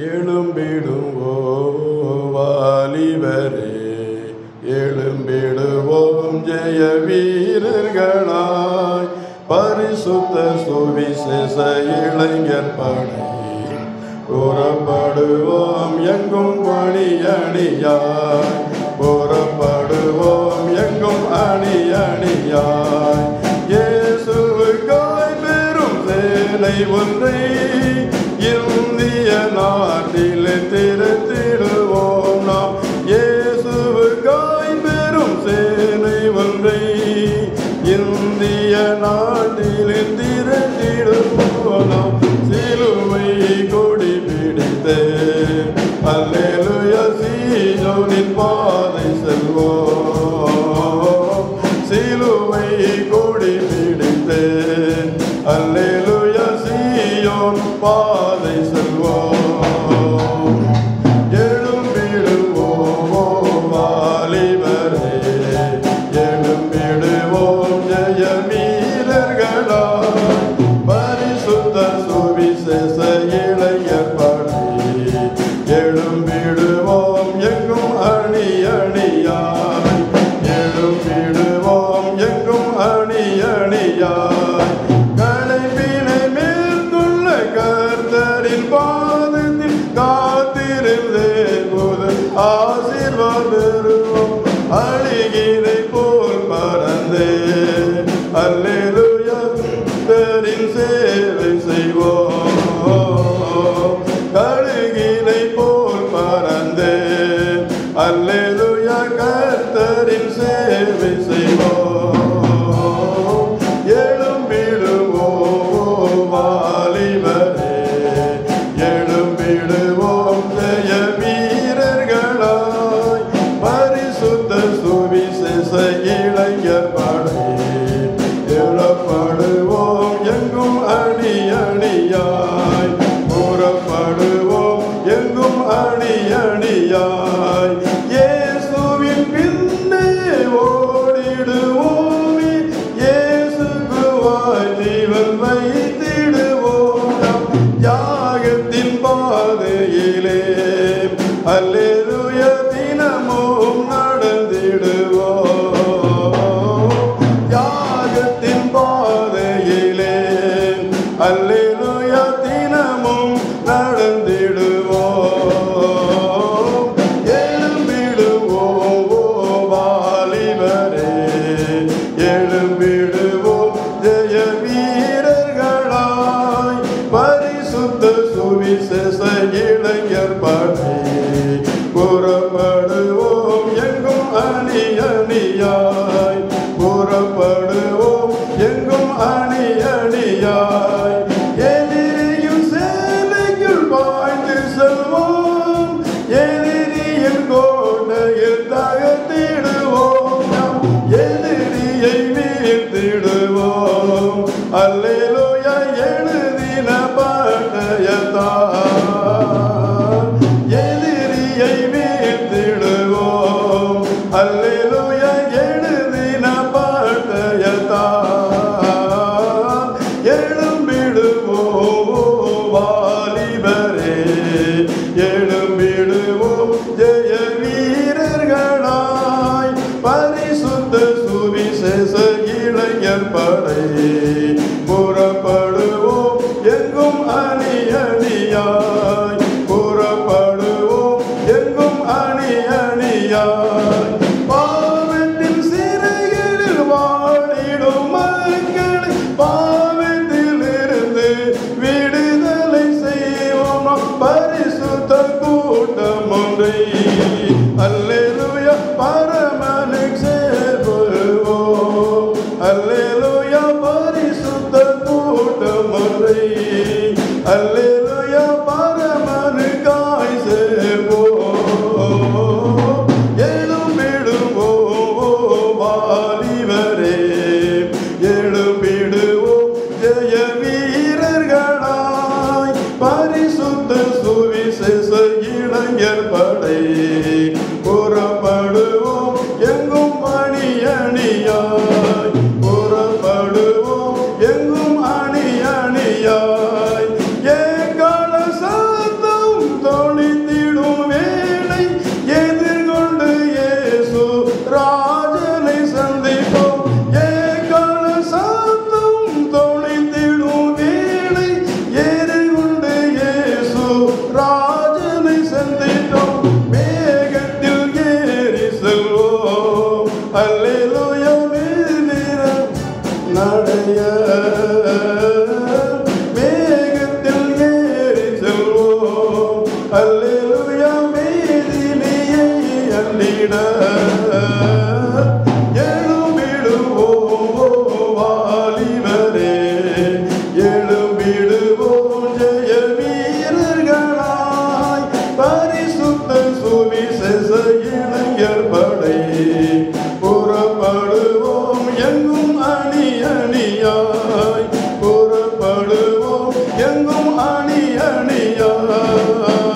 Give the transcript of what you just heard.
எழும்பிடுவோ வாலிபரே, எழும்பிடுவோம் ஜெய வீரர்களாய், பரிசுத்த சுவிசேஷ இளைஞர் படை புறப்படுவோம் எங்கும் அணி அணியாய், புறப்படுவோம் எங்கும் அணி அணியாய். இயேசுவுக்காய் பெரும் சேனை ஒன்றை இந்திய நாட்டில் திரட்டிடுவோம் நாம். இயேசுவுக்காய் பெரும் சேனை ஒன்றை இந்திய நாட்டில் திரட்டிடுவோம் நாம். சிலுவை கொடி பிடித்தே அல்லேலூயா சீயோனின் பாதை செல்வோம். சிலுவை கொடி பிடித்தே அல்லேலூயா சீயோன் பாதை செல்வோம். எழும்பிடுவோம் வாலிபரே, எழும்பிடுவோம் ஜெய வீரர்களாய், பரிசுத்த சுவிசேஷ இளைஞர் படை எழும்பிடுவோம் எங்கும் அணி அணியாய், எழும்பிடுவோம் எங்கும் அணி அணியாய். களைப்பினை மேற்கொள்ள கர்த்தரின் பாதத்தில் காத்திருந்தே போது ஆசீர்வாதம் அழுகினை போல் பறந்தே அல்லேலூயா கர்த்தரின் சேவை செய்வோம். கழுகினை போல் பறந்தே அல்லேலூயா கர்த்தரின் சேவை செய்வோம். எழும்பிடுவோம் வாலிபரே, எழும்பிடுவோம் ஜெய வீரர்களாய், பரிசுத்த சுவிசேஷ இளைஞர் படை எழுப்படுவோம் எங்கும் அணி அணியாய், புறப்படுவோம் எங்கும் அணி அணியாய். இயேசுவின் பின்னே ஓடிடுவோமே, இயேசுக்குவாய் ஜீவன் வைத்திடுவோம் நாம். யாகத்தின் பாதையிலே அல்லேலூயா தினமும் நடந்திடுவோம். யாகத்தின் பாதையிலே அல்லேலூயா தினமும் நடந்திடுவோம். எழும்பிடுவோம் வாலிபரே, எழும்பிடுவோம் ஜெய வீரர்களாய், பரிசுத்த சுவிசேஷ இளைஞர் படை புறப்படுவோம் எங்கும் அணி அணியாய், புறப்படுவோம் எங்கும் அணி அணியாய். எதிரியும் சேனைக்குள் பாய்ந்து செல்வோம், எதிரியின் கோட்டையில் தகர்த்திடுவோம் நாம். எதிரியை வீழ்த்திடுவோம் அல்லேலூயா எழுதின பட்டயத்தால். எதிரியை வீழ்த்திடுவோம் அல்லேலூயா எழுதின பட்டயத்தால். எழும்பிடுவோம் வாலிபரே, எழும்பிடுவோம் ஜெய வீரர்களாய், பரிசுத்த சுவிசேஷ இளைஞர் படை புறப்படுவோம் எங்கும் அணி அணியாய், புறப்படுவோம் எங்கும் அணி அணியாய். பாவத்தின் சிறைகளில் வாழிடும் மக்களை பாவத்தில் இருந்து விடுதலை செய்வோம். பரிசுத்த கூட்டம் ஒன்றை அல்லேலூயா பரமனுக்கு சேர்வோம். அல்லேலூயா பரிசுத்த கூட்டம் ஒன்றை அல்லேலூயா பரமனுக்காய் சேர்வோம். எழும்பிடுவோம் வாலிபரே, எழும்பிடுவோம் ஜெய வீரர்களாய், பரிசுத்த சுவிசேஷ இளைஞர் படை புறப்படுவோம் அல்லேலூயா வீரம் நடைய மேகத்தில் ஏறி செல்வோம் அல்லேலூயா மேதினியை அள்ளிட எழும்பிடுவோம் வாலிபரே எழும்பிடுவோம் ஜெய வீரர்களாய் பரிசுத்த சுவிசேஷ இளைஞர் படை புறப்படுவோம் எங்கும் அணி அணியாய் புறப்படுவோம் எங்கும் அணி அணியாய்